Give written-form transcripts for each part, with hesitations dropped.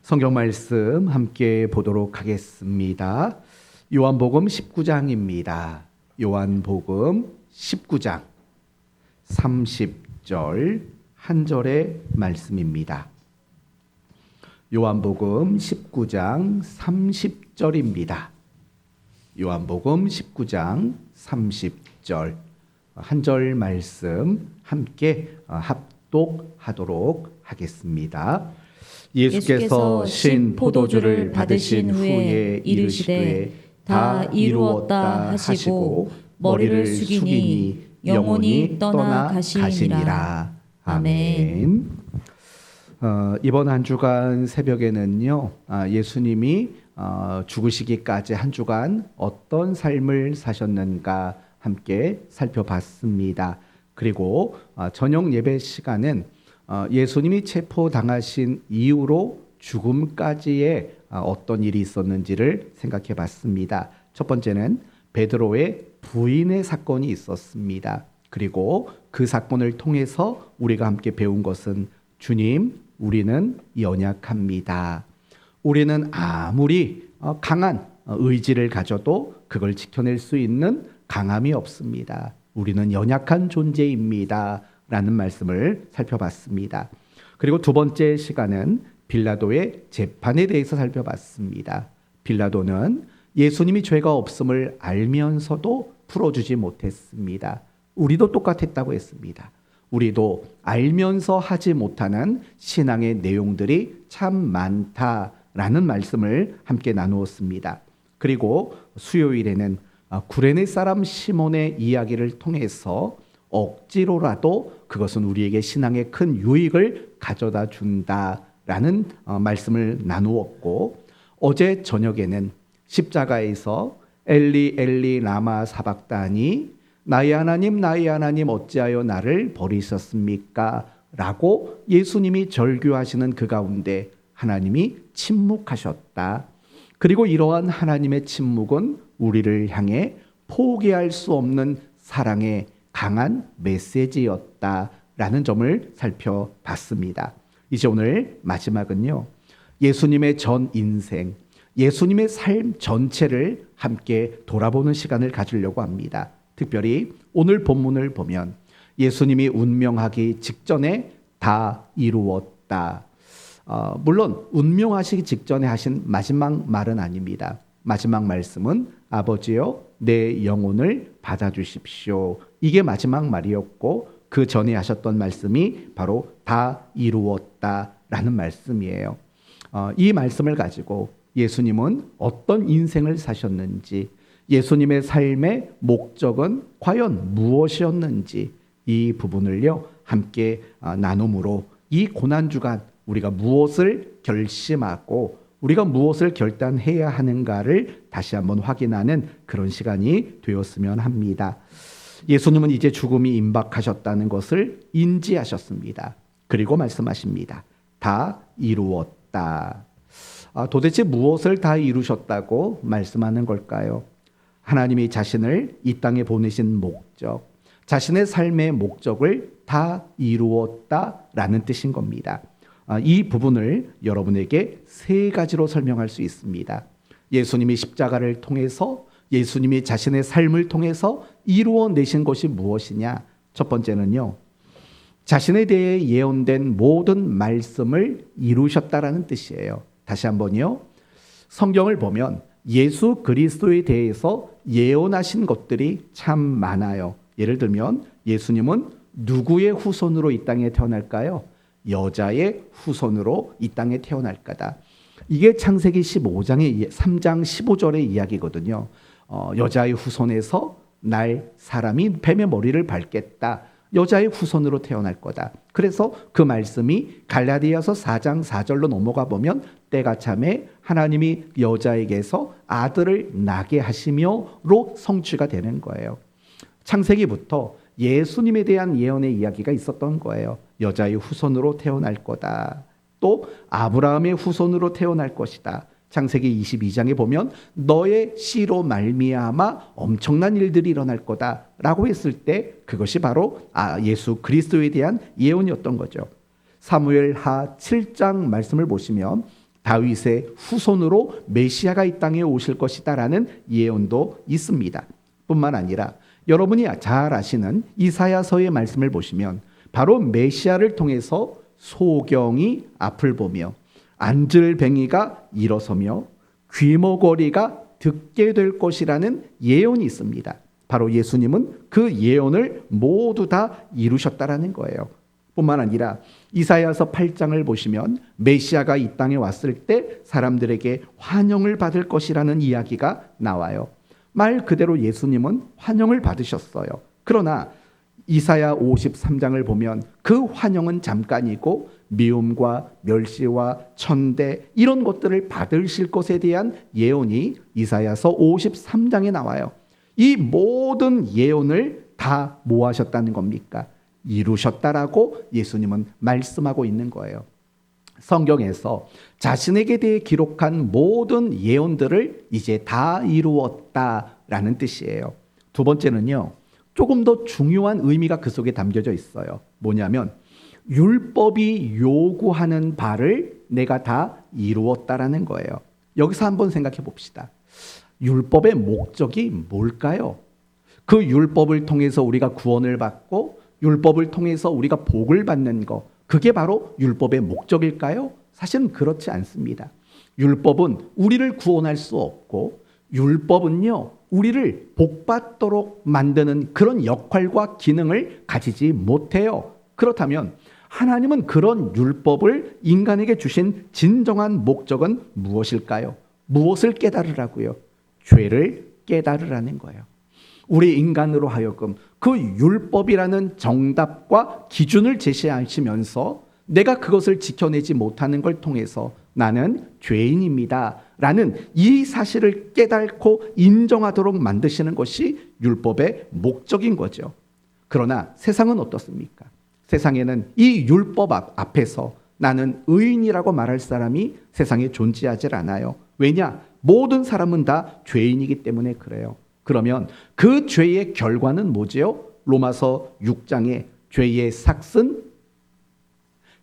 성경 말씀 함께 보도록 하겠습니다. 요한복음 19장입니다. 요한복음 19장 30절 한 절의 말씀입니다. 요한복음 19장 30절입니다. 요한복음 19장 30절 한 절 말씀 함께 합독하도록 하겠습니다. 예수께서 신 포도주를 받으신 후에 이르시되 다 이루었다 하시고 머리를 숙이니 영혼이 떠나 가시니라. 아멘. 이번 한 주간 새벽에는요, 예수님이 죽으시기까지 한 주간 어떤 삶을 사셨는가 함께 살펴봤습니다. 그리고 저녁 예배 시간은 예수님이 체포당하신 이후로 죽음까지의 어떤 일이 있었는지를 생각해 봤습니다. 첫 번째는 베드로의 부인의 사건이 있었습니다. 그리고 그 사건을 통해서 우리가 함께 배운 것은 주님, 우리는 연약합니다. 우리는 아무리 강한 의지를 가져도 그걸 지켜낼 수 있는 강함이 없습니다. 우리는 연약한 존재입니다. 라는 말씀을 살펴봤습니다. 그리고 두 번째 시간은 빌라도의 재판에 대해서 살펴봤습니다. 빌라도는 예수님이 죄가 없음을 알면서도 풀어주지 못했습니다. 우리도 똑같았다고 했습니다. 우리도 알면서 하지 못하는 신앙의 내용들이 참 많다라는 말씀을 함께 나누었습니다. 그리고 수요일에는 구레네 사람 시몬의 이야기를 통해서 억지로라도 그것은 우리에게 신앙의 큰 유익을 가져다 준다라는 말씀을 나누었고, 어제 저녁에는 십자가에서 엘리 엘리 라마 사박다니 나의 하나님 어찌하여 나를 버리셨습니까? 라고 예수님이 절규하시는 그 가운데 하나님이 침묵하셨다. 그리고 이러한 하나님의 침묵은 우리를 향해 포기할 수 없는 사랑의 강한 메시지였다라는 점을 살펴봤습니다. 이제 오늘 마지막은요, 예수님의 전 인생, 예수님의 삶 전체를 함께 돌아보는 시간을 가지려고 합니다. 특별히 오늘 본문을 보면 예수님이 운명하기 직전에 다 이루었다. 물론 운명하시기 직전에 하신 마지막 말은 아닙니다. 마지막 말씀은 아버지여 내 영혼을 받아주십시오. 이게 마지막 말이었고, 그 전에 하셨던 말씀이 바로 다 이루었다라는 말씀이에요. 이 말씀을 가지고 예수님은 어떤 인생을 사셨는지, 예수님의 삶의 목적은 과연 무엇이었는지, 이 부분을요 함께 나눔으로 이 고난주간 우리가 무엇을 결심하고 우리가 무엇을 결단해야 하는가를 다시 한번 확인하는 그런 시간이 되었으면 합니다. 예수님은 이제 죽음이 임박하셨다는 것을 인지하셨습니다. 그리고 말씀하십니다. 다 이루었다. 도대체 무엇을 다 이루셨다고 말씀하는 걸까요? 하나님이 자신을 이 땅에 보내신 목적, 자신의 삶의 목적을 다 이루었다라는 뜻인 겁니다. 이 부분을 여러분에게 세 가지로 설명할 수 있습니다. 예수님이 십자가를 통해서, 예수님이 자신의 삶을 통해서 이루어내신 것이 무엇이냐? 첫 번째는요, 자신에 대해 예언된 모든 말씀을 이루셨다라는 뜻이에요. 다시 한번요, 성경을 보면 예수 그리스도에 대해서 예언하신 것들이 참 많아요. 예를 들면 예수님은 누구의 후손으로 이 땅에 태어날까요? 여자의 후손으로 이 땅에 태어날 거다. 이게 창세기 15장의 3장 15절의 이야기거든요. 여자의 후손에서 날 사람이 뱀의 머리를 밟겠다. 여자의 후손으로 태어날 거다. 그래서 그 말씀이 갈라디아서 4장 4절로 넘어가 보면 때가 참에 하나님이 여자에게서 아들을 낳게 하시며로 성취가 되는 거예요. 창세기부터 예수님에 대한 예언의 이야기가 있었던 거예요. 여자의 후손으로 태어날 거다. 또 아브라함의 후손으로 태어날 것이다. 창세기 22장에 보면 너의 씨로 말미암아 엄청난 일들이 일어날 거다라고 했을 때 그것이 바로 예수 그리스도에 대한 예언이었던 거죠. 사무엘하 7장 말씀을 보시면 다윗의 후손으로 메시아가 이 땅에 오실 것이다라는 예언도 있습니다. 뿐만 아니라 여러분이 잘 아시는 이사야서의 말씀을 보시면 바로 메시아를 통해서 소경이 앞을 보며 안질뱅이가 일어서며 귀머거리가 듣게 될 것이라는 예언이 있습니다. 바로 예수님은 그 예언을 모두 다 이루셨다라는 거예요. 뿐만 아니라 이사야서 8장을 보시면 메시아가 이 땅에 왔을 때 사람들에게 환영을 받을 것이라는 이야기가 나와요. 말 그대로 예수님은 환영을 받으셨어요. 그러나 이사야 53장을 보면 그 환영은 잠깐이고 미움과 멸시와 천대 이런 것들을 받으실 것에 대한 예언이 이사야서 53장에 나와요. 이 모든 예언을 다 뭐 하셨다는 겁니까? 이루셨다라고 예수님은 말씀하고 있는 거예요. 성경에서 자신에게 대해 기록한 모든 예언들을 이제 다 이루었다라는 뜻이에요. 두 번째는요, 조금 더 중요한 의미가 그 속에 담겨져 있어요. 뭐냐면 율법이 요구하는 바를 내가 다 이루었다라는 거예요. 여기서 한번 생각해 봅시다. 율법의 목적이 뭘까요? 그 율법을 통해서 우리가 구원을 받고 율법을 통해서 우리가 복을 받는 것, 그게 바로 율법의 목적일까요? 사실은 그렇지 않습니다. 율법은 우리를 구원할 수 없고 율법은요, 우리를 복받도록 만드는 그런 역할과 기능을 가지지 못해요. 그렇다면 하나님은 그런 율법을 인간에게 주신 진정한 목적은 무엇일까요? 무엇을 깨달으라고요? 죄를 깨달으라는 거예요. 우리 인간으로 하여금 그 율법이라는 정답과 기준을 제시하시면서 내가 그것을 지켜내지 못하는 걸 통해서 나는 죄인입니다 라는 이 사실을 깨닫고 인정하도록 만드시는 것이 율법의 목적인 거죠. 그러나 세상은 어떻습니까? 세상에는 이 율법 앞에서 나는 의인이라고 말할 사람이 세상에 존재하지 않아요. 왜냐? 모든 사람은 다 죄인이기 때문에 그래요. 그러면 그 죄의 결과는 뭐지요? 로마서 6장에 죄의 삭은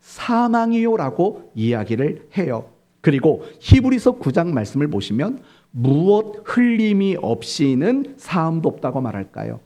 사망이요라고 이야기를 해요. 그리고 히브리서 9장 말씀을 보시면 무엇 흘림이 없이는 사함도 없다고 말할까요?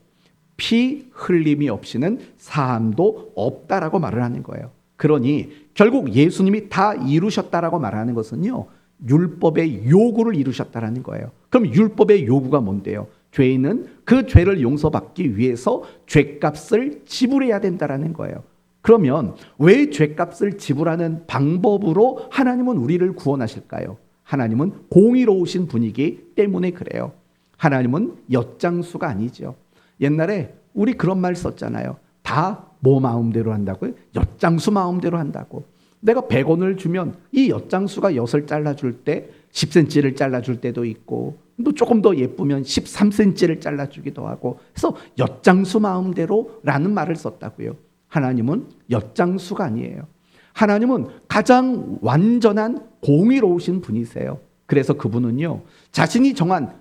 피 흘림이 없이는 사함도 없다라고 말을 하는 거예요. 그러니 결국 예수님이 다 이루셨다라고 말하는 것은요, 율법의 요구를 이루셨다라는 거예요. 그럼 율법의 요구가 뭔데요? 죄인은 그 죄를 용서받기 위해서 죄값을 지불해야 된다라는 거예요. 그러면 왜 죄값을 지불하는 방법으로 하나님은 우리를 구원하실까요? 하나님은 공의로우신 분이기 때문에 그래요. 하나님은 엿장수가 아니죠. 옛날에 우리 그런 말 썼잖아요. 다 뭐 마음대로 한다고요? 엿장수 마음대로 한다고. 내가 100원을 주면 이 엿장수가 엿을 잘라줄 때 10cm를 잘라줄 때도 있고 또 조금 더 예쁘면 13cm를 잘라주기도 하고 그래서 엿장수 마음대로라는 말을 썼다고요. 하나님은 엿장수가 아니에요. 하나님은 가장 완전한 공의로우신 분이세요. 그래서 그분은요, 자신이 정한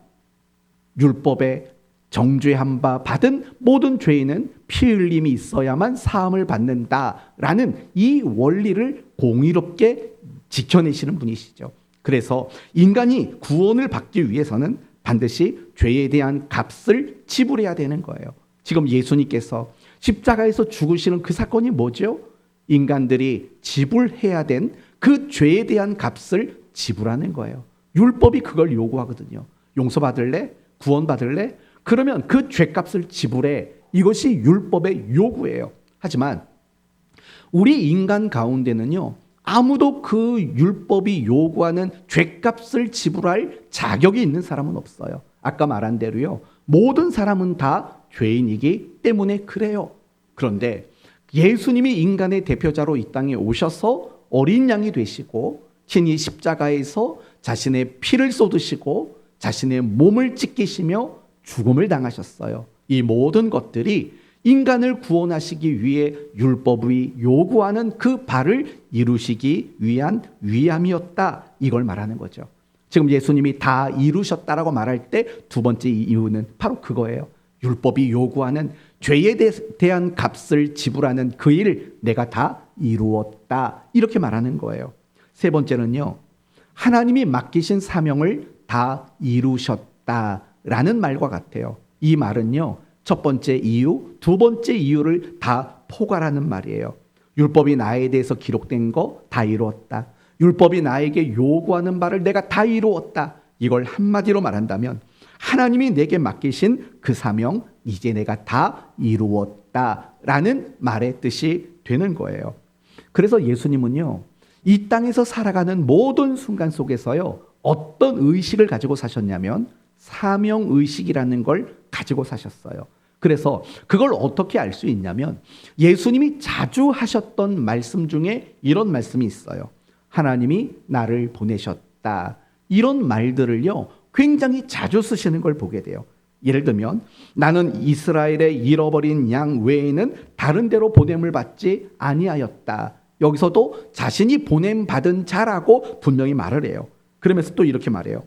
율법에 정죄한 바 받은 모든 죄인은 피 흘림이 있어야만 사함을 받는다라는 이 원리를 공의롭게 지켜내시는 분이시죠. 그래서 인간이 구원을 받기 위해서는 반드시 죄에 대한 값을 지불해야 되는 거예요. 지금 예수님께서 십자가에서 죽으시는 그 사건이 뭐죠? 인간들이 지불해야 된 그 죄에 대한 값을 지불하는 거예요. 율법이 그걸 요구하거든요. 용서받을래? 구원받을래? 그러면 그 죄값을 지불해. 이것이 율법의 요구예요. 하지만 우리 인간 가운데는요, 아무도 그 율법이 요구하는 죄값을 지불할 자격이 있는 사람은 없어요. 아까 말한 대로요, 모든 사람은 다 죄인이기 때문에 그래요. 그런데 예수님이 인간의 대표자로 이 땅에 오셔서 어린 양이 되시고 친히 십자가에서 자신의 피를 쏟으시고 자신의 몸을 찢기시며 죽음을 당하셨어요. 이 모든 것들이 인간을 구원하시기 위해 율법이 요구하는 그 바를 이루시기 위한 위함이었다. 이걸 말하는 거죠. 지금 예수님이 다 이루셨다라고 말할 때 두 번째 이유는 바로 그거예요. 율법이 요구하는 죄에 대한 값을 지불하는 그 일을 내가 다 이루었다. 이렇게 말하는 거예요. 세 번째는요, 하나님이 맡기신 사명을 다 이루셨다라는 말과 같아요. 이 말은요, 첫 번째 이유, 두 번째 이유를 다 포괄하는 말이에요. 율법이 나에 대해서 기록된 거 다 이루었다. 율법이 나에게 요구하는 바를 내가 다 이루었다. 이걸 한마디로 말한다면 하나님이 내게 맡기신 그 사명 이제 내가 다 이루었다라는 말의 뜻이 되는 거예요. 그래서 예수님은요, 이 땅에서 살아가는 모든 순간 속에서요, 어떤 의식을 가지고 사셨냐면 사명의식이라는 걸 가지고 사셨어요. 그래서 그걸 어떻게 알 수 있냐면 예수님이 자주 하셨던 말씀 중에 이런 말씀이 있어요. 하나님이 나를 보내셨다. 이런 말들을요, 굉장히 자주 쓰시는 걸 보게 돼요. 예를 들면 나는 이스라엘의 잃어버린 양 외에는 다른 데로 보냄을 받지 아니하였다. 여기서도 자신이 보냄받은 자라고 분명히 말을 해요. 그러면서 또 이렇게 말해요.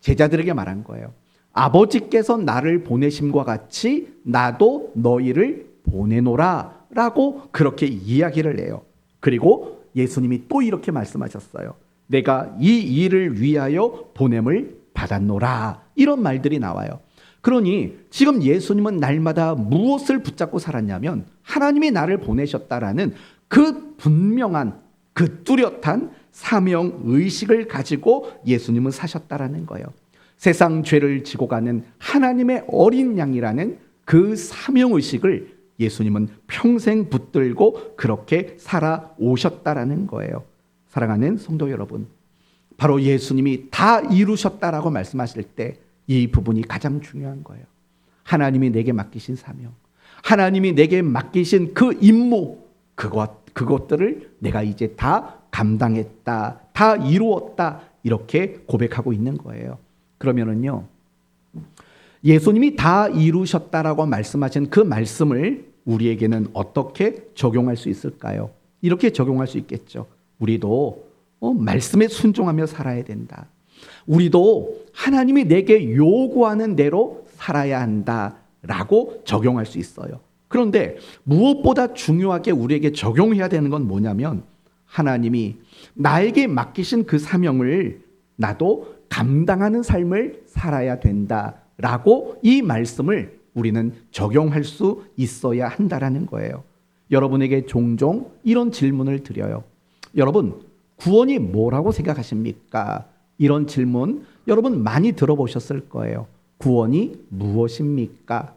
제자들에게 말한 거예요. 아버지께서 나를 보내심과 같이 나도 너희를 보내노라 라고 그렇게 이야기를 해요. 그리고 예수님이 또 이렇게 말씀하셨어요. 내가 이 일을 위하여 보냄을 받았노라. 이런 말들이 나와요. 그러니 지금 예수님은 날마다 무엇을 붙잡고 살았냐면 하나님이 나를 보내셨다라는 그 분명한, 그 뚜렷한 사명의식을 가지고 예수님은 사셨다라는 거예요. 세상 죄를 지고 가는 하나님의 어린 양이라는 그 사명의식을 예수님은 평생 붙들고 그렇게 살아오셨다라는 거예요. 사랑하는 성도 여러분, 바로 예수님이 다 이루셨다라고 말씀하실 때 이 부분이 가장 중요한 거예요. 하나님이 내게 맡기신 사명, 하나님이 내게 맡기신 그 임무, 그것들을 내가 이제 다 감당했다, 다 이루었다, 이렇게 고백하고 있는 거예요. 그러면은요, 예수님이 다 이루셨다라고 말씀하신 그 말씀을 우리에게는 어떻게 적용할 수 있을까요? 이렇게 적용할 수 있겠죠. 우리도 말씀에 순종하며 살아야 된다. 우리도 하나님이 내게 요구하는 대로 살아야 한다라고 적용할 수 있어요. 그런데 무엇보다 중요하게 우리에게 적용해야 되는 건 뭐냐면 하나님이 나에게 맡기신 그 사명을 나도 감당하는 삶을 살아야 된다라고 이 말씀을 우리는 적용할 수 있어야 한다라는 거예요. 여러분에게 종종 이런 질문을 드려요. 여러분, 구원이 뭐라고 생각하십니까? 이런 질문 여러분 많이 들어보셨을 거예요. 구원이 무엇입니까?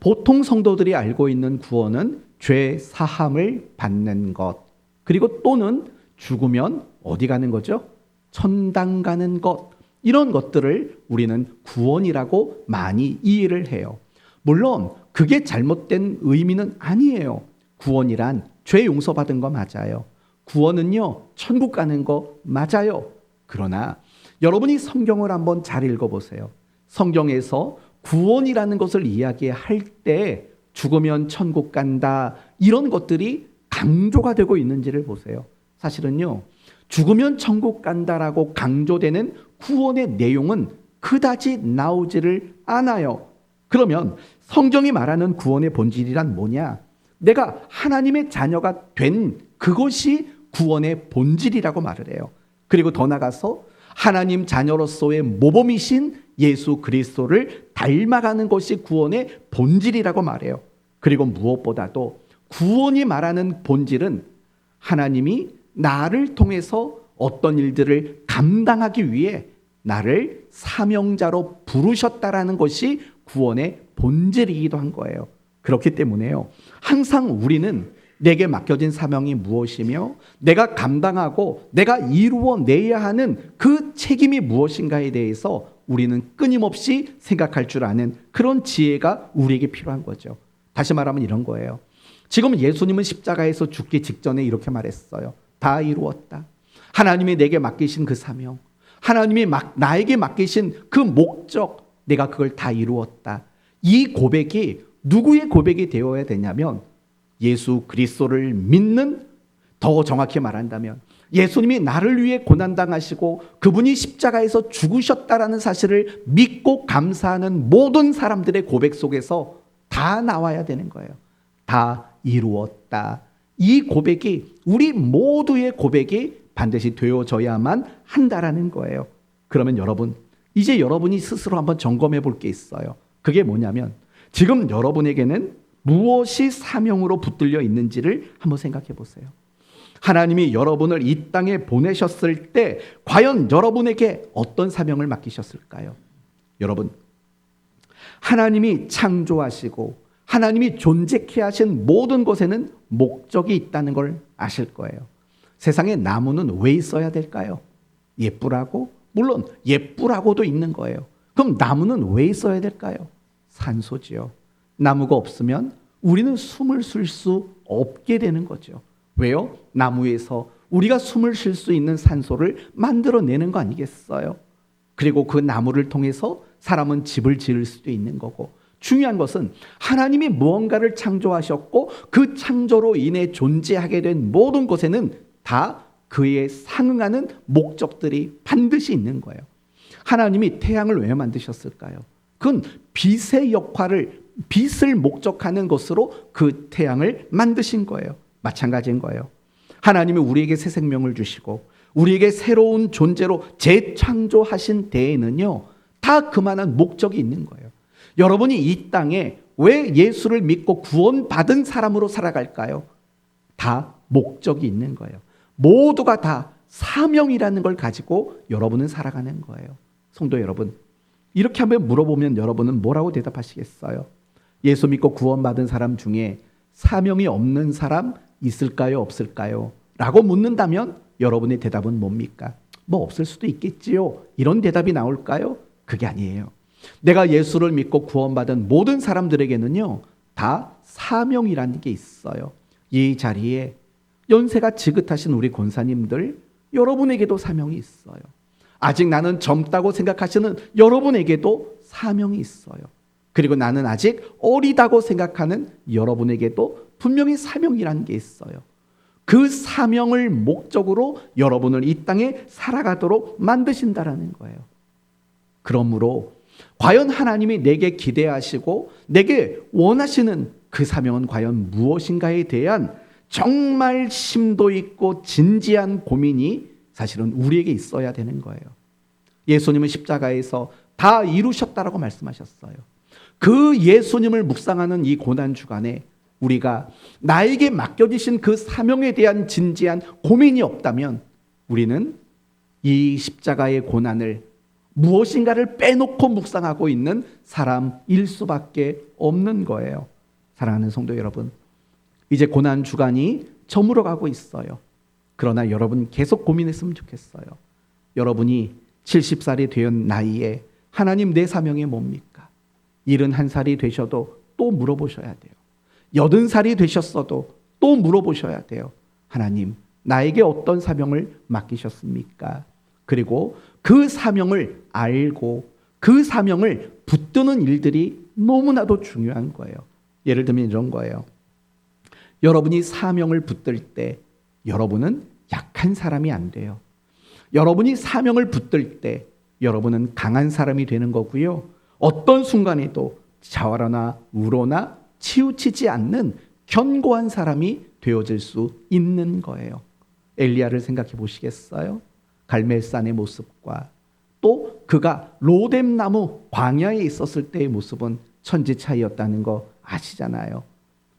보통 성도들이 알고 있는 구원은 죄 사함을 받는 것, 그리고 또는 죽으면 어디 가는 거죠? 천당 가는 것, 이런 것들을 우리는 구원이라고 많이 이해를 해요. 물론 그게 잘못된 의미는 아니에요. 구원이란 죄 용서받은 거 맞아요. 구원은요, 천국 가는 거 맞아요. 그러나 여러분이 성경을 한번 잘 읽어보세요. 성경에서 구원이라는 것을 이야기할 때 죽으면 천국 간다, 이런 것들이 강조가 되고 있는지를 보세요. 사실은요, 죽으면 천국 간다라고 강조되는 구원의 내용은 그다지 나오지를 않아요. 그러면 성경이 말하는 구원의 본질이란 뭐냐? 내가 하나님의 자녀가 된 그것이 구원의 본질이라고 말을 해요. 그리고 더 나가서 하나님 자녀로서의 모범이신 예수 그리스도를 닮아가는 것이 구원의 본질이라고 말해요. 그리고 무엇보다도 구원이 말하는 본질은 하나님이 나를 통해서 어떤 일들을 감당하기 위해 나를 사명자로 부르셨다라는 것이 구원의 본질이기도 한 거예요. 그렇기 때문에요, 항상 우리는 내게 맡겨진 사명이 무엇이며 내가 감당하고 내가 이루어내야 하는 그 책임이 무엇인가에 대해서 우리는 끊임없이 생각할 줄 아는 그런 지혜가 우리에게 필요한 거죠. 다시 말하면 이런 거예요. 지금 예수님은 십자가에서 죽기 직전에 이렇게 말했어요. 다 이루었다. 하나님이 내게 맡기신 그 사명, 하나님이 나에게 맡기신 그 목적, 내가 그걸 다 이루었다. 이 고백이 누구의 고백이 되어야 되냐면 예수 그리스도를 믿는, 더 정확히 말한다면 예수님이 나를 위해 고난당하시고 그분이 십자가에서 죽으셨다라는 사실을 믿고 감사하는 모든 사람들의 고백 속에서 다 나와야 되는 거예요. 다 이루었다. 이 고백이, 우리 모두의 고백이 반드시 되어져야만 한다라는 거예요. 그러면 여러분, 이제 여러분이 스스로 한번 점검해 볼 게 있어요. 그게 뭐냐면 지금 여러분에게는 무엇이 사명으로 붙들려 있는지를 한번 생각해 보세요. 하나님이 여러분을 이 땅에 보내셨을 때 과연 여러분에게 어떤 사명을 맡기셨을까요? 여러분, 하나님이 창조하시고 하나님이 존재케 하신 모든 것에는 목적이 있다는 걸 아실 거예요. 세상에 나무는 왜 있어야 될까요? 예쁘라고? 물론 예쁘라고도 있는 거예요. 그럼 나무는 왜 있어야 될까요? 산소지요. 나무가 없으면 우리는 숨을 쉴 수 없게 되는 거죠. 왜요? 나무에서 우리가 숨을 쉴 수 있는 산소를 만들어내는 거 아니겠어요? 그리고 그 나무를 통해서 사람은 집을 지을 수도 있는 거고, 중요한 것은 하나님이 무언가를 창조하셨고 그 창조로 인해 존재하게 된 모든 것에는 다 그에 상응하는 목적들이 반드시 있는 거예요. 하나님이 태양을 왜 만드셨을까요? 그건 빛의 역할을, 빛을 목적하는 것으로 그 태양을 만드신 거예요. 마찬가지인 거예요. 하나님이 우리에게 새 생명을 주시고 우리에게 새로운 존재로 재창조하신 데에는요, 다 그만한 목적이 있는 거예요. 여러분이 이 땅에 왜 예수를 믿고 구원받은 사람으로 살아갈까요? 다 목적이 있는 거예요. 모두가 다 사명이라는 걸 가지고 여러분은 살아가는 거예요. 성도 여러분, 이렇게 한번 물어보면 여러분은 뭐라고 대답하시겠어요? 예수 믿고 구원받은 사람 중에 사명이 없는 사람 있을까요? 없을까요? 라고 묻는다면 여러분의 대답은 뭡니까? 뭐 없을 수도 있겠지요. 이런 대답이 나올까요? 그게 아니에요. 내가 예수를 믿고 구원받은 모든 사람들에게는요, 다 사명이라는 게 있어요. 이 자리에 연세가 지긋하신 우리 권사님들, 여러분에게도 사명이 있어요. 아직 나는 젊다고 생각하시는 여러분에게도 사명이 있어요. 그리고 나는 아직 어리다고 생각하는 여러분에게도 분명히 사명이라는 게 있어요. 그 사명을 목적으로 여러분을 이 땅에 살아가도록 만드신다라는 거예요. 그러므로 과연 하나님이 내게 기대하시고 내게 원하시는 그 사명은 과연 무엇인가에 대한 정말 심도 있고 진지한 고민이 사실은 우리에게 있어야 되는 거예요. 예수님은 십자가에서 다 이루셨다라고 말씀하셨어요. 그 예수님을 묵상하는 이 고난주간에 우리가 나에게 맡겨지신 그 사명에 대한 진지한 고민이 없다면 우리는 이 십자가의 고난을 무엇인가를 빼놓고 묵상하고 있는 사람일 수밖에 없는 거예요. 사랑하는 성도 여러분, 이제 고난주간이 저물어가고 있어요. 그러나 여러분 계속 고민했으면 좋겠어요. 여러분이 70살이 된 나이에 하나님 내 사명이 뭡니까? 71살이 되셔도 또 물어보셔야 돼요. 80살이 되셨어도 또 물어보셔야 돼요. 하나님, 나에게 어떤 사명을 맡기셨습니까? 그리고 그 사명을 알고 그 사명을 붙드는 일들이 너무나도 중요한 거예요. 예를 들면 이런 거예요. 여러분이 사명을 붙들 때 여러분은 약한 사람이 안 돼요. 여러분이 사명을 붙들 때 여러분은 강한 사람이 되는 거고요. 어떤 순간에도 좌우로나 우로나 치우치지 않는 견고한 사람이 되어질 수 있는 거예요. 엘리야를 생각해 보시겠어요? 갈멜산의 모습과 또 그가 로뎀나무 광야에 있었을 때의 모습은 천지 차이였다는 거 아시잖아요.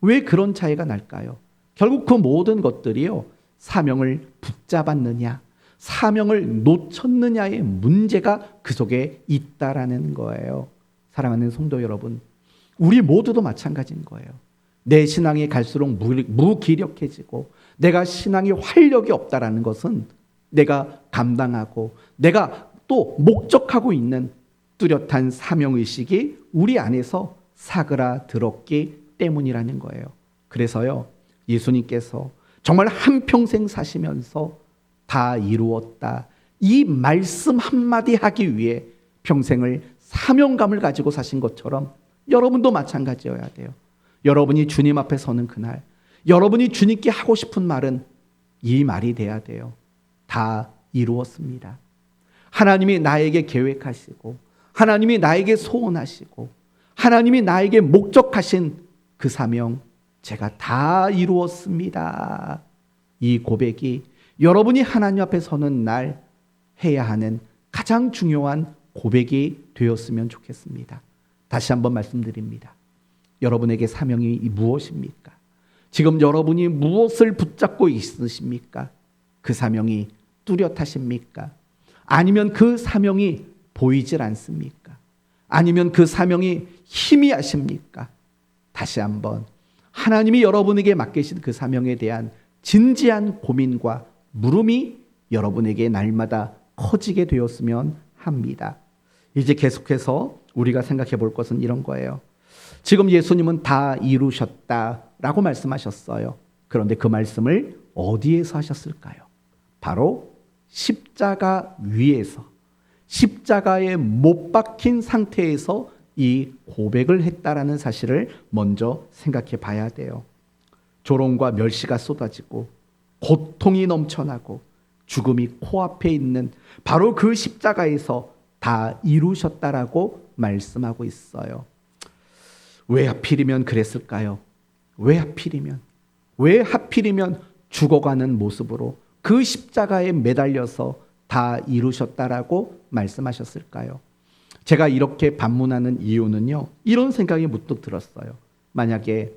왜 그런 차이가 날까요? 결국 그 모든 것들이요, 사명을 붙잡았느냐, 사명을 놓쳤느냐의 문제가 그 속에 있다라는 거예요. 사랑하는 성도 여러분, 우리 모두도 마찬가지인 거예요. 내 신앙이 갈수록 무기력해지고 내가 신앙이 활력이 없다라는 것은 내가 감당하고 내가 또 목적하고 있는 뚜렷한 사명의식이 우리 안에서 사그라들었기 때문이라는 거예요. 그래서요, 예수님께서 정말 한평생 사시면서 다 이루었다, 이 말씀 한마디 하기 위해 평생을 사명감을 가지고 사신 것처럼 여러분도 마찬가지여야 돼요. 여러분이 주님 앞에 서는 그날, 여러분이 주님께 하고 싶은 말은 이 말이 돼야 돼요. 다 이루었습니다. 하나님이 나에게 계획하시고 하나님이 나에게 소원하시고 하나님이 나에게 목적하신 그 사명 제가 다 이루었습니다. 이 고백이 여러분이 하나님 앞에 서는 날 해야 하는 가장 중요한 고백이 되었으면 좋겠습니다. 다시 한번 말씀드립니다. 여러분에게 사명이 무엇입니까? 지금 여러분이 무엇을 붙잡고 있으십니까? 그 사명이 뚜렷하십니까? 아니면 그 사명이 보이질 않습니까? 아니면 그 사명이 희미하십니까? 다시 한번 하나님이 여러분에게 맡기신 그 사명에 대한 진지한 고민과 물음이 여러분에게 날마다 커지게 되었으면 합니다. 이제 계속해서 우리가 생각해 볼 것은 이런 거예요. 지금 예수님은 다 이루셨다라고 말씀하셨어요. 그런데 그 말씀을 어디에서 하셨을까요? 바로 십자가 위에서, 십자가에 못 박힌 상태에서 이 고백을 했다라는 사실을 먼저 생각해 봐야 돼요. 조롱과 멸시가 쏟아지고 고통이 넘쳐나고 죽음이 코앞에 있는 바로 그 십자가에서 다 이루셨다라고 말씀하고 있어요. 왜 하필이면 그랬을까요? 왜 하필이면 죽어가는 모습으로 그 십자가에 매달려서 다 이루셨다라고 말씀하셨을까요? 제가 이렇게 반문하는 이유는요, 이런 생각이 문득 들었어요. 만약에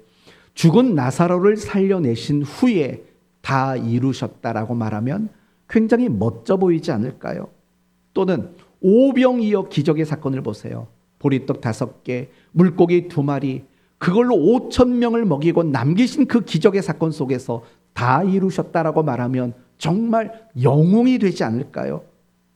죽은 나사로를 살려내신 후에 다 이루셨다라고 말하면 굉장히 멋져 보이지 않을까요? 또는 오병이어 기적의 사건을 보세요. 보리떡 5개, 물고기 2마리, 그걸로 5,000명을 먹이고 남기신 그 기적의 사건 속에서 다 이루셨다라고 말하면 정말 영웅이 되지 않을까요?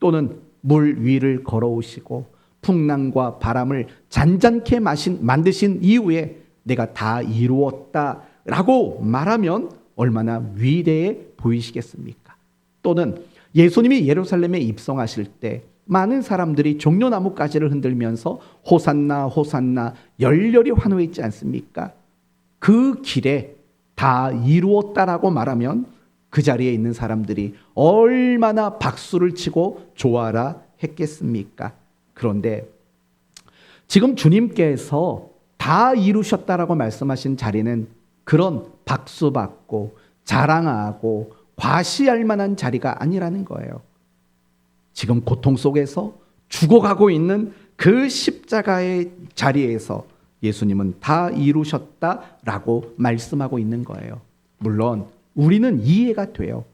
또는 물 위를 걸어오시고 풍랑과 바람을 잔잔케 만드신 이후에 내가 다 이루었다라고 말하면 얼마나 위대해 보이시겠습니까? 또는 예수님이 예루살렘에 입성하실 때 많은 사람들이 종려나무 가지를 흔들면서 호산나 호산나 열렬히 환호했지 않습니까? 그 길에 다 이루었다라고 말하면 그 자리에 있는 사람들이 얼마나 박수를 치고 좋아라 했겠습니까? 그런데 지금 주님께서 다 이루셨다라고 말씀하신 자리는 그런 박수받고 자랑하고 과시할 만한 자리가 아니라는 거예요. 지금 고통 속에서 죽어가고 있는 그 십자가의 자리에서 예수님은 다 이루셨다라고 말씀하고 있는 거예요. 물론 우리는 이해가 돼요.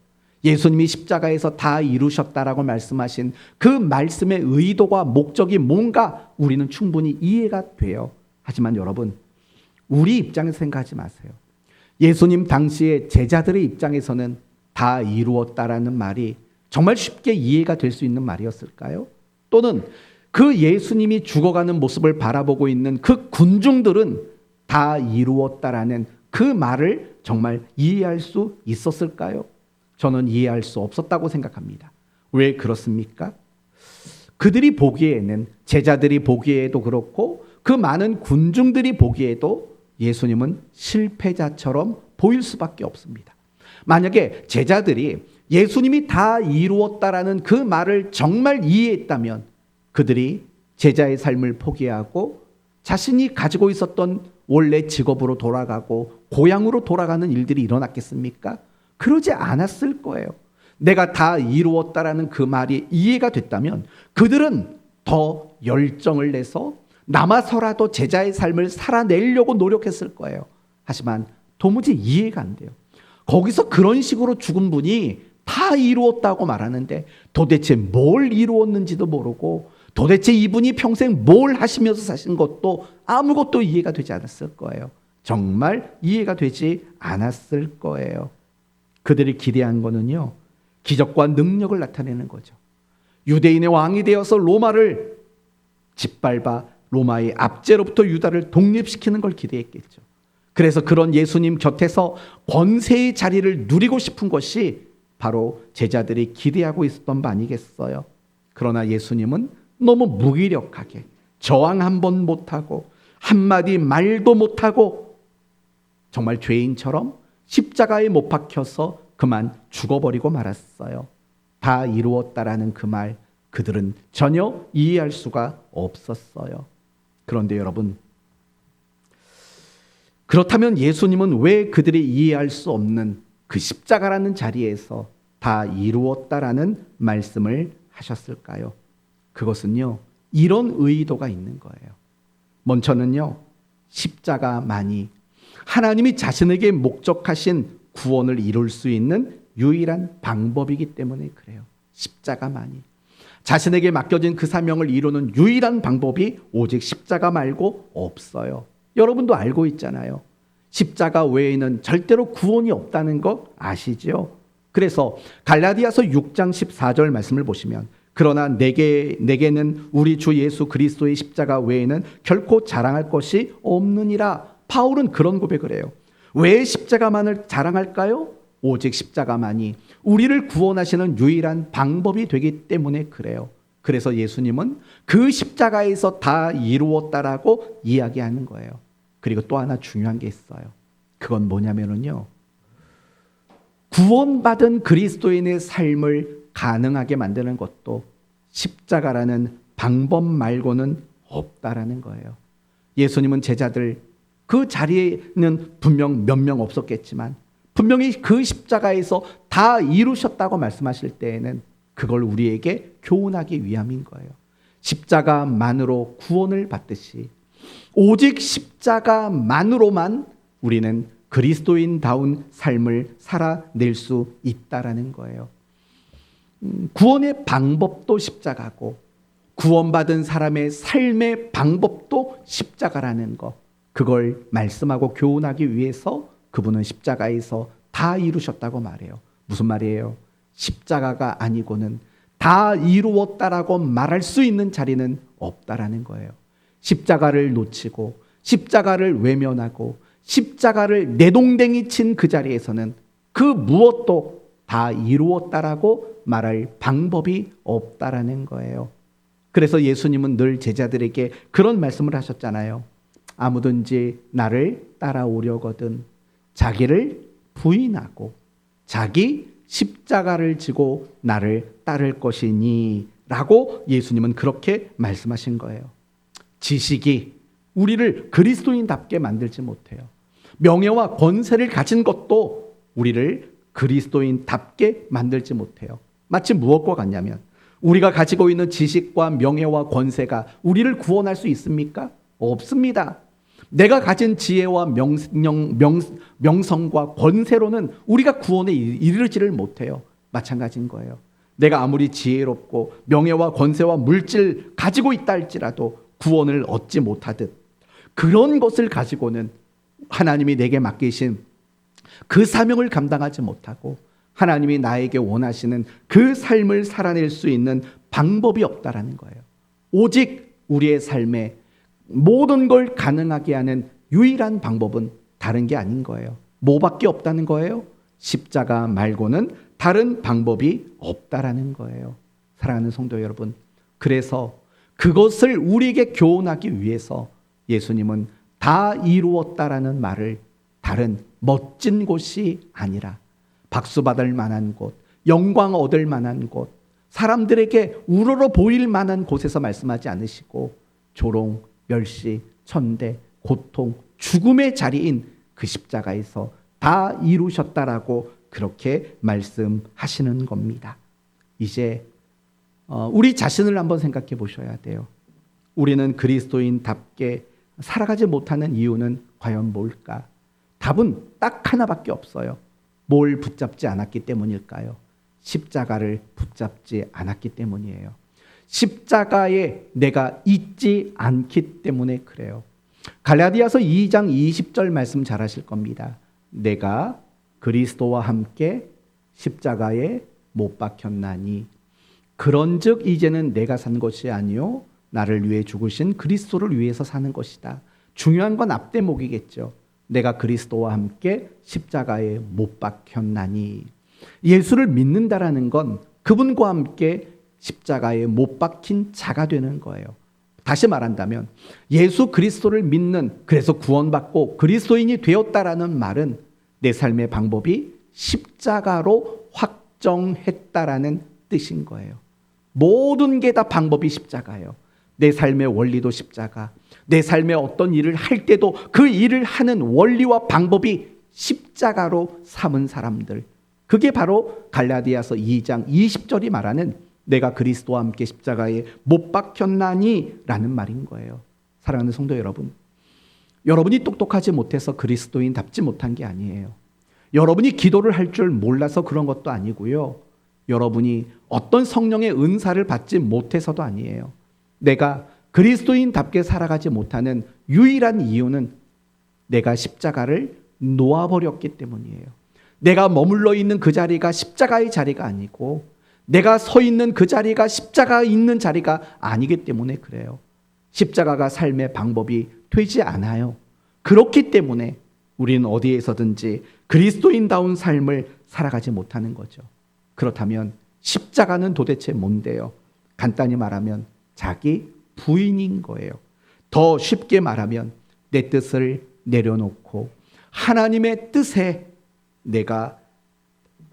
예수님이 십자가에서 다 이루셨다라고 말씀하신 그 말씀의 의도와 목적이 뭔가 우리는 충분히 이해가 돼요. 하지만 여러분, 우리 입장에서 생각하지 마세요. 예수님 당시의 제자들의 입장에서는 다 이루었다라는 말이 정말 쉽게 이해가 될 수 있는 말이었을까요? 또는 그 예수님이 죽어가는 모습을 바라보고 있는 그 군중들은 다 이루었다라는 그 말을 정말 이해할 수 있었을까요? 저는 이해할 수 없었다고 생각합니다. 왜 그렇습니까? 그들이 보기에는, 제자들이 보기에도 그렇고 그 많은 군중들이 보기에도 예수님은 실패자처럼 보일 수밖에 없습니다. 만약에 제자들이 예수님이 다 이루었다라는 그 말을 정말 이해했다면 그들이 제자의 삶을 포기하고 자신이 가지고 있었던 원래 직업으로 돌아가고 고향으로 돌아가는 일들이 일어났겠습니까? 그러지 않았을 거예요. 내가 다 이루었다라는 그 말이 이해가 됐다면 그들은 더 열정을 내서 남아서라도 제자의 삶을 살아내려고 노력했을 거예요. 하지만 도무지 이해가 안 돼요. 거기서 그런 식으로 죽은 분이 다 이루었다고 말하는데 도대체 뭘 이루었는지도 모르고 도대체 이분이 평생 뭘 하시면서 사신 것도 아무것도 이해가 되지 않았을 거예요. 정말 이해가 되지 않았을 거예요. 그들이 기대한 거는요, 기적과 능력을 나타내는 거죠. 유대인의 왕이 되어서 로마를 짓밟아 로마의 압제로부터 유다를 독립시키는 걸 기대했겠죠. 그래서 그런 예수님 곁에서 권세의 자리를 누리고 싶은 것이 바로 제자들이 기대하고 있었던 바 아니겠어요? 그러나 예수님은 너무 무기력하게 저항 한 번 못하고 한마디 말도 못하고 정말 죄인처럼 십자가에 못 박혀서 그만 죽어버리고 말았어요. 다 이루었다라는 그 말, 그들은 전혀 이해할 수가 없었어요. 그런데 여러분, 그렇다면 예수님은 왜 그들이 이해할 수 없는 그 십자가라는 자리에서 다 이루었다라는 말씀을 하셨을까요? 그것은요, 이런 의도가 있는 거예요. 먼저는요, 십자가만이 하나님이 자신에게 목적하신 구원을 이룰 수 있는 유일한 방법이기 때문에 그래요. 십자가만이. 자신에게 맡겨진 그 사명을 이루는 유일한 방법이 오직 십자가 말고 없어요. 여러분도 알고 있잖아요. 십자가 외에는 절대로 구원이 없다는 거 아시죠? 그래서 갈라디아서 6장 14절 말씀을 보시면 그러나 내게는 우리 주 예수 그리스도의 십자가 외에는 결코 자랑할 것이 없느니라. 바울은 그런 고백을 해요. 왜 십자가만을 자랑할까요? 오직 십자가만이 우리를 구원하시는 유일한 방법이 되기 때문에 그래요. 그래서 예수님은 그 십자가에서 다 이루었다라고 이야기하는 거예요. 그리고 또 하나 중요한 게 있어요. 그건 뭐냐면요, 구원받은 그리스도인의 삶을 가능하게 만드는 것도 십자가라는 방법 말고는 없다라는 거예요. 예수님은 제자들 그 자리에는 분명 몇 명 없었겠지만 분명히 그 십자가에서 다 이루셨다고 말씀하실 때에는 그걸 우리에게 교훈하기 위함인 거예요. 십자가만으로 구원을 받듯이 오직 십자가만으로만 우리는 그리스도인다운 삶을 살아낼 수 있다라는 거예요. 구원의 방법도 십자가고 구원받은 사람의 삶의 방법도 십자가라는 거, 그걸 말씀하고 교훈하기 위해서 그분은 십자가에서 다 이루셨다고 말해요. 무슨 말이에요? 십자가가 아니고는 다 이루었다라고 말할 수 있는 자리는 없다라는 거예요. 십자가를 놓치고 십자가를 외면하고 십자가를 내동댕이 친 그 자리에서는 그 무엇도 다 이루었다라고 말할 방법이 없다라는 거예요. 그래서 예수님은 늘 제자들에게 그런 말씀을 하셨잖아요. 아무든지 나를 따라오려거든 자기를 부인하고 자기 십자가를 지고 나를 따를 것이니 라고 예수님은 그렇게 말씀하신 거예요. 지식이 우리를 그리스도인답게 만들지 못해요. 명예와 권세를 가진 것도 우리를 그리스도인답게 만들지 못해요. 마치 무엇과 같냐면 우리가 가지고 있는 지식과 명예와 권세가 우리를 구원할 수 있습니까? 없습니다. 내가 가진 지혜와 명성과 권세로는 우리가 구원에 이르지를 못해요. 마찬가지인 거예요. 내가 아무리 지혜롭고 명예와 권세와 물질 가지고 있다 할지라도 구원을 얻지 못하듯 그런 것을 가지고는 하나님이 내게 맡기신 그 사명을 감당하지 못하고 하나님이 나에게 원하시는 그 삶을 살아낼 수 있는 방법이 없다라는 거예요. 오직 우리의 삶에 모든 걸 가능하게 하는 유일한 방법은 다른 게 아닌 거예요. 뭐밖에 없다는 거예요? 십자가 말고는 다른 방법이 없다라는 거예요. 사랑하는 성도 여러분, 그래서 그것을 우리에게 교훈하기 위해서 예수님은 다 이루었다라는 말을 다른 멋진 곳이 아니라 박수 받을 만한 곳, 영광 얻을 만한 곳, 사람들에게 우러러 보일 만한 곳에서 말씀하지 않으시고 조롱, 멸시, 천대, 고통, 죽음의 자리인 그 십자가에서 다 이루셨다라고 그렇게 말씀하시는 겁니다. 이제 우리 자신을 한번 생각해 보셔야 돼요. 우리는 그리스도인답게 살아가지 못하는 이유는 과연 뭘까? 답은 딱 하나밖에 없어요. 뭘 붙잡지 않았기 때문일까요? 십자가를 붙잡지 않았기 때문이에요. 십자가에 내가 있지 않기 때문에 그래요. 갈라디아서 2장 20절 말씀 잘 아실 겁니다. 내가 그리스도와 함께 십자가에 못 박혔나니 그런즉 이제는 내가 산 것이 아니요 나를 위해 죽으신 그리스도를 위해서 사는 것이다. 중요한 건 앞대목이겠죠. 내가 그리스도와 함께 십자가에 못 박혔나니. 예수를 믿는다라는 건 그분과 함께 십자가에 못 박힌 자가 되는 거예요. 다시 말한다면 예수 그리스도를 믿는, 그래서 구원받고 그리스도인이 되었다라는 말은 내 삶의 방법이 십자가로 확정했다라는 뜻인 거예요. 모든 게 다 방법이 십자가예요. 내 삶의 원리도 십자가, 내 삶의 어떤 일을 할 때도 그 일을 하는 원리와 방법이 십자가로 삼은 사람들, 그게 바로 갈라디아서 2장 20절이 말하는 내가 그리스도와 함께 십자가에 못 박혔나니 라는 말인 거예요. 사랑하는 성도 여러분, 여러분이 똑똑하지 못해서 그리스도인답지 못한 게 아니에요. 여러분이 기도를 할 줄 몰라서 그런 것도 아니고요. 여러분이 어떤 성령의 은사를 받지 못해서도 아니에요. 내가 그리스도인답게 살아가지 못하는 유일한 이유는 내가 십자가를 놓아버렸기 때문이에요. 내가 머물러 있는 그 자리가 십자가의 자리가 아니고 내가 서 있는 그 자리가 십자가 있는 자리가 아니기 때문에 그래요. 십자가가 삶의 방법이 되지 않아요. 그렇기 때문에 우리는 어디에서든지 그리스도인다운 삶을 살아가지 못하는 거죠. 그렇다면 십자가는 도대체 뭔데요? 간단히 말하면 자기 부인인 거예요. 더 쉽게 말하면 내 뜻을 내려놓고 하나님의 뜻에 내가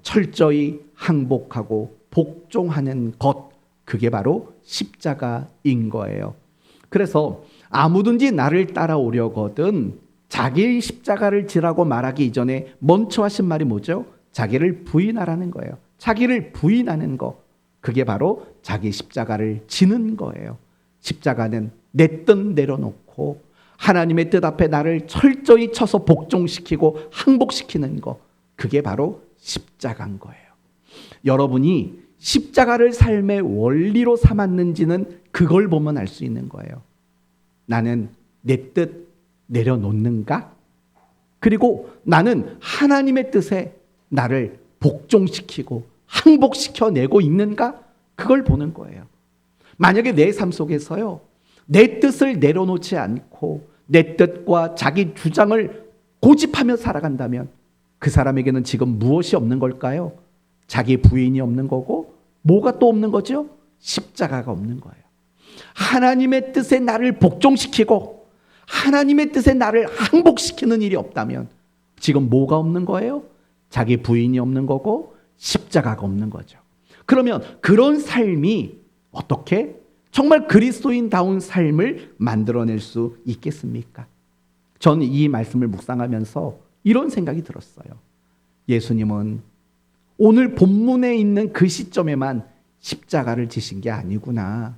철저히 항복하고 복종하는 것, 그게 바로 십자가인 거예요. 그래서 아무든지 나를 따라오려거든 자기 십자가를 지라고 말하기 이전에 먼저 하신 말이 뭐죠? 자기를 부인하라는 거예요. 자기를 부인하는 거, 그게 바로 자기 십자가를 지는 거예요. 십자가는 내 뜻 내려놓고 하나님의 뜻 앞에 나를 철저히 쳐서 복종시키고 항복시키는 거, 그게 바로 십자가인 거예요. 여러분이 십자가를 삶의 원리로 삼았는지는 그걸 보면 알 수 있는 거예요. 나는 내 뜻 내려놓는가? 그리고 나는 하나님의 뜻에 나를 복종시키고 항복시켜내고 있는가? 그걸 보는 거예요. 만약에 내 삶 속에서요, 내 뜻을 내려놓지 않고 내 뜻과 자기 주장을 고집하며 살아간다면 그 사람에게는 지금 무엇이 없는 걸까요? 자기 부인이 없는 거고, 뭐가 또 없는 거죠? 십자가가 없는 거예요. 하나님의 뜻에 나를 복종시키고 하나님의 뜻에 나를 항복시키는 일이 없다면 지금 뭐가 없는 거예요? 자기 부인이 없는 거고 십자가가 없는 거죠. 그러면 그런 삶이 어떻게 정말 그리스도인다운 삶을 만들어낼 수 있겠습니까? 저는 이 말씀을 묵상하면서 이런 생각이 들었어요. 예수님은 오늘 본문에 있는 그 시점에만 십자가를 지신 게 아니구나.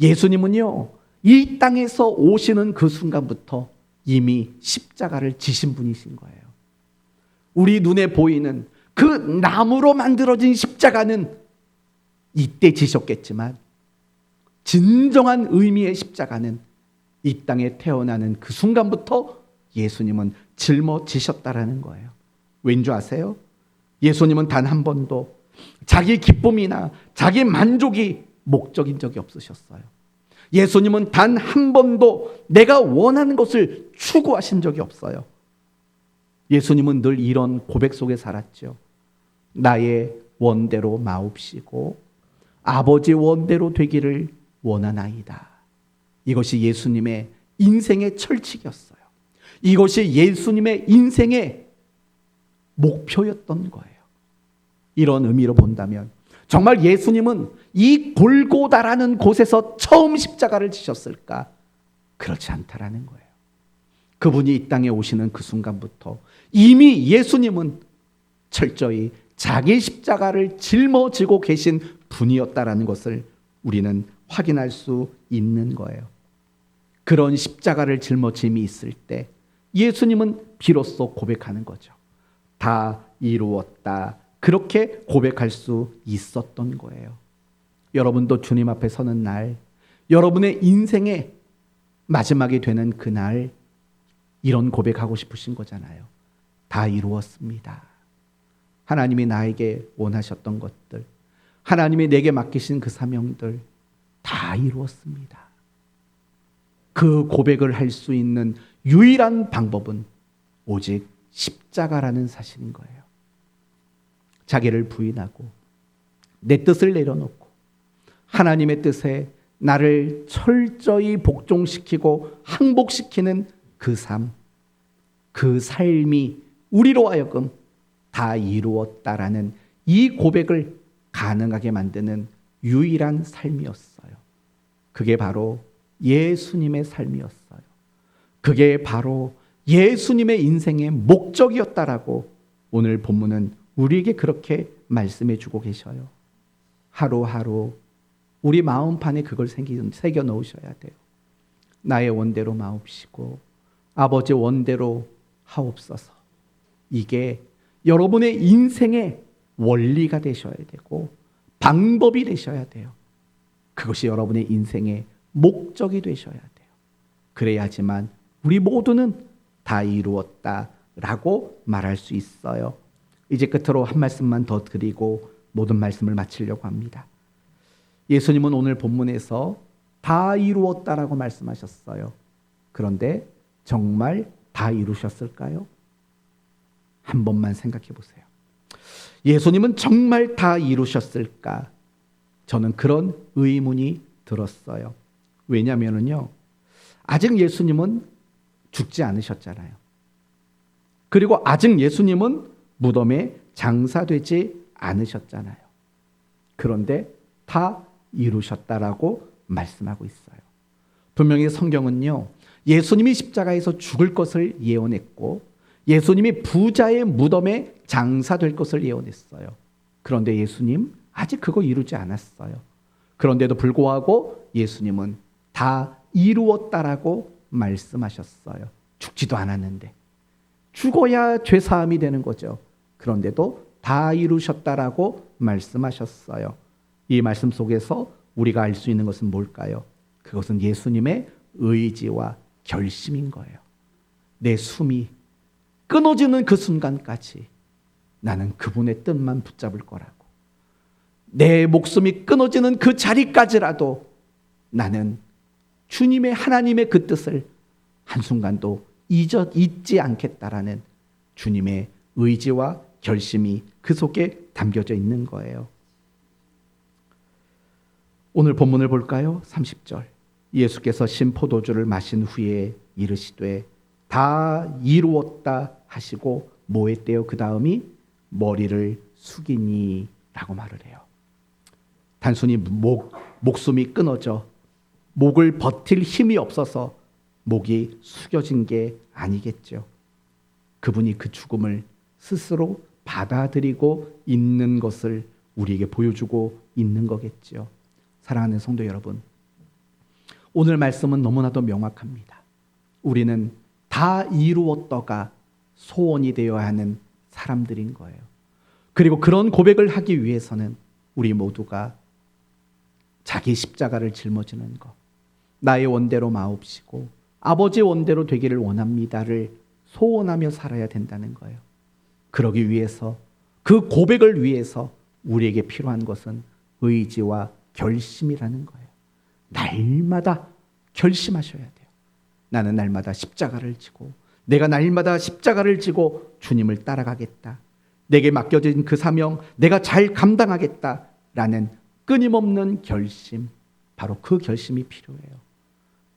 예수님은요, 이 땅에서 오시는 그 순간부터 이미 십자가를 지신 분이신 거예요. 우리 눈에 보이는 그 나무로 만들어진 십자가는 이때 지셨겠지만 진정한 의미의 십자가는 이 땅에 태어나는 그 순간부터 예수님은 짊어지셨다라는 거예요. 왠 줄 아세요? 예수님은 단 한 번도 자기 기쁨이나 자기 만족이 목적인 적이 없으셨어요. 예수님은 단 한 번도 내가 원하는 것을 추구하신 적이 없어요. 예수님은 늘 이런 고백 속에 살았죠. 나의 원대로 마옵시고 아버지 원대로 되기를 원하나이다. 이것이 예수님의 인생의 철칙이었어요. 이것이 예수님의 인생의 목표였던 거예요. 이런 의미로 본다면 정말 예수님은 이 골고다라는 곳에서 처음 십자가를 지셨을까? 그렇지 않다라는 거예요. 그분이 이 땅에 오시는 그 순간부터 이미 예수님은 철저히 자기 십자가를 짊어지고 계신 분이었다라는 것을 우리는 확인할 수 있는 거예요. 그런 십자가를 짊어짐이 있을 때 예수님은 비로소 고백하는 거죠. 다 이루었다. 그렇게 고백할 수 있었던 거예요. 여러분도 주님 앞에 서는 날, 여러분의 인생의 마지막이 되는 그날 이런 고백하고 싶으신 거잖아요. 다 이루었습니다. 하나님이 나에게 원하셨던 것들, 하나님이 내게 맡기신 그 사명들 다 이루었습니다. 그 고백을 할 수 있는 유일한 방법은 오직 십자가라는 사실인 거예요. 자기를 부인하고 내 뜻을 내려놓고 하나님의 뜻에 나를 철저히 복종시키고 항복시키는 그 삶, 그 삶이 우리로 하여금 다 이루었다라는 이 고백을 가능하게 만드는 유일한 삶이었어요. 그게 바로 예수님의 삶이었어요. 그게 바로 예수님의 인생의 목적이었다라고 오늘 본문은 우리에게 그렇게 말씀해 주고 계셔요. 하루하루 우리 마음판에 그걸 새겨 넣으셔야 돼요. 나의 원대로 마옵시고 아버지 원대로 하옵소서. 이게 여러분의 인생의 원리가 되셔야 되고 방법이 되셔야 돼요. 그것이 여러분의 인생의 목적이 되셔야 돼요. 그래야지만 우리 모두는 다 이루었다라고 말할 수 있어요. 이제 끝으로 한 말씀만 더 드리고 모든 말씀을 마치려고 합니다. 예수님은 오늘 본문에서 다 이루었다라고 말씀하셨어요. 그런데 정말 다 이루셨을까요? 한 번만 생각해 보세요. 예수님은 정말 다 이루셨을까? 저는 그런 의문이 들었어요. 왜냐하면요, 아직 예수님은 죽지 않으셨잖아요. 그리고 아직 예수님은 무덤에 장사되지 않으셨잖아요. 그런데 다 이루셨다라고 말씀하고 있어요. 분명히 성경은요, 예수님이 십자가에서 죽을 것을 예언했고 예수님이 부자의 무덤에 장사될 것을 예언했어요. 그런데 예수님 아직 그거 이루지 않았어요. 그런데도 불구하고 예수님은 다 이루었다라고 말씀하셨어요. 죽지도 않았는데. 죽어야 죄사함이 되는 거죠. 그런데도 다 이루셨다라고 말씀하셨어요. 이 말씀 속에서 우리가 알 수 있는 것은 뭘까요? 그것은 예수님의 의지와 결심인 거예요. 내 숨이 끊어지는 그 순간까지 나는 그분의 뜻만 붙잡을 거라고. 내 목숨이 끊어지는 그 자리까지라도 나는 주님의 하나님의 그 뜻을 한순간도 잊지 않겠다라는 주님의 의지와 결심이 그 속에 담겨져 있는 거예요. 오늘 본문을 볼까요? 30절. 예수께서 신 포도주를 마신 후에 이르시되 다 이루었다 하시고 뭐 했대요? 그 다음이 머리를 숙이니 라고 말을 해요. 단순히 목숨이 끊어져 목을 버틸 힘이 없어서 목이 숙여진 게 아니겠죠. 그분이 그 죽음을 스스로 받아들이고 있는 것을 우리에게 보여주고 있는 거겠죠. 사랑하는 성도 여러분, 오늘 말씀은 너무나도 명확합니다. 우리는 다 이루었다가 소원이 되어야 하는 사람들인 거예요. 그리고 그런 고백을 하기 위해서는 우리 모두가 자기 십자가를 짊어지는 것, 나의 원대로 마옵시고 아버지 원대로 되기를 원합니다를 소원하며 살아야 된다는 거예요. 그러기 위해서, 그 고백을 위해서 우리에게 필요한 것은 의지와 결심이라는 거예요. 날마다 결심하셔야 돼요. 나는 날마다 십자가를 지고, 내가 날마다 십자가를 지고 주님을 따라가겠다. 내게 맡겨진 그 사명 내가 잘 감당하겠다라는 끊임없는 결심, 바로 그 결심이 필요해요.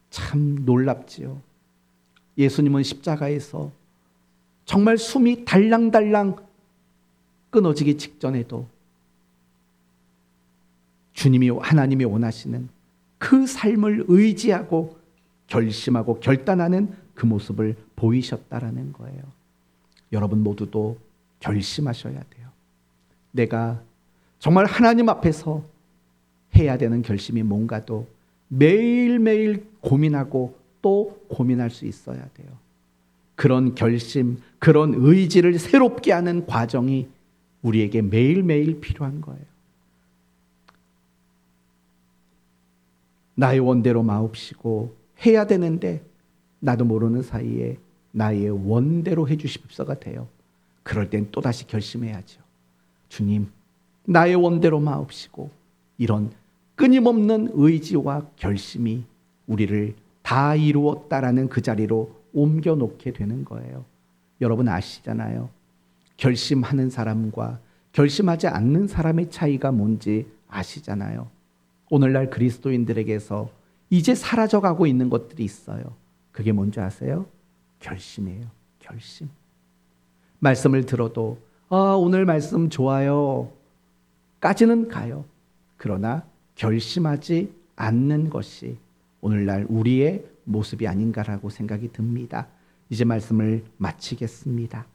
참 놀랍지요. 예수님은 십자가에서 정말 숨이 달랑달랑 끊어지기 직전에도 주님이, 하나님이 원하시는 그 삶을 의지하고 결심하고 결단하는 그 모습을 보이셨다라는 거예요. 여러분 모두도 결심하셔야 돼요. 내가 정말 하나님 앞에서 해야 되는 결심이 뭔가도 매일매일 고민하고 또 고민할 수 있어야 돼요. 그런 결심, 그런 의지를 새롭게 하는 과정이 우리에게 매일매일 필요한 거예요. 나의 원대로 마옵시고 해야 되는데 나도 모르는 사이에 나의 원대로 해주십소가 돼요. 그럴 땐 또다시 결심해야죠. 주님, 나의 원대로 마옵시고. 이런 끊임없는 의지와 결심이 우리를 다 이루었다라는 그 자리로 옮겨놓게 되는 거예요. 여러분 아시잖아요. 결심하는 사람과 결심하지 않는 사람의 차이가 뭔지 아시잖아요. 오늘날 그리스도인들에게서 이제 사라져가고 있는 것들이 있어요. 그게 뭔지 아세요? 결심이에요. 결심. 말씀을 들어도 오늘 말씀 좋아요 까지는 가요. 그러나 결심하지 않는 것이 오늘날 우리의 모습이 아닌가라고 생각이 듭니다. 이제 말씀을 마치겠습니다.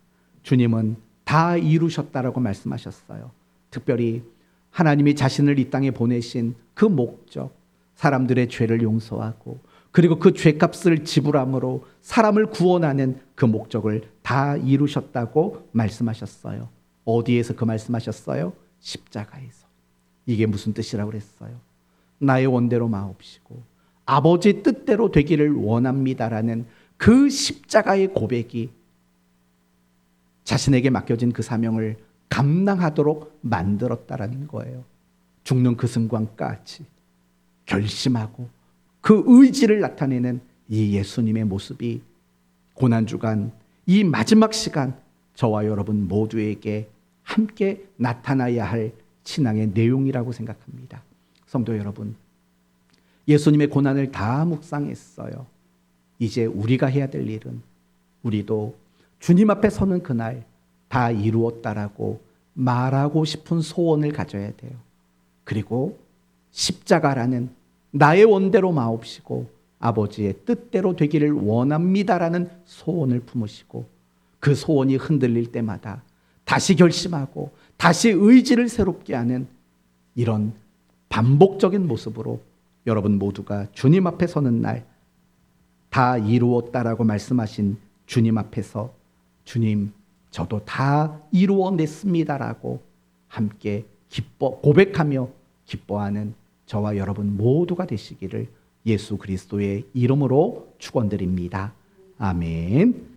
주님은 다 이루셨다라고 말씀하셨어요. 특별히 하나님이 자신을 이 땅에 보내신 그 목적, 사람들의 죄를 용서하고 그리고 그 죄값을 지불함으로 사람을 구원하는 그 목적을 다 이루셨다고 말씀하셨어요. 어디에서 그 말씀하셨어요? 십자가에서. 이게 무슨 뜻이라고 그랬어요? 나의 원대로 마옵시고 아버지 뜻대로 되기를 원합니다라는 그 십자가의 고백이 자신에게 맡겨진 그 사명을 감당하도록 만들었다라는 거예요. 죽는 그 순간까지 결심하고 그 의지를 나타내는 이 예수님의 모습이 고난주간 이 마지막 시간 저와 여러분 모두에게 함께 나타나야 할 신앙의 내용이라고 생각합니다. 성도 여러분, 예수님의 고난을 다 묵상했어요. 이제 우리가 해야 될 일은 우리도 주님 앞에 서는 그날 다 이루었다라고 말하고 싶은 소원을 가져야 돼요. 그리고 십자가라는 나의 원대로 마옵시고 아버지의 뜻대로 되기를 원합니다라는 소원을 품으시고 그 소원이 흔들릴 때마다 다시 결심하고 다시 의지를 새롭게 하는 이런 반복적인 모습으로 여러분 모두가 주님 앞에 서는 날 다 이루었다라고 말씀하신 주님 앞에서 주님 저도 다 이루어냈습니다라고 함께 고백하며 기뻐하는 저와 여러분 모두가 되시기를 예수 그리스도의 이름으로 축원드립니다. 아멘.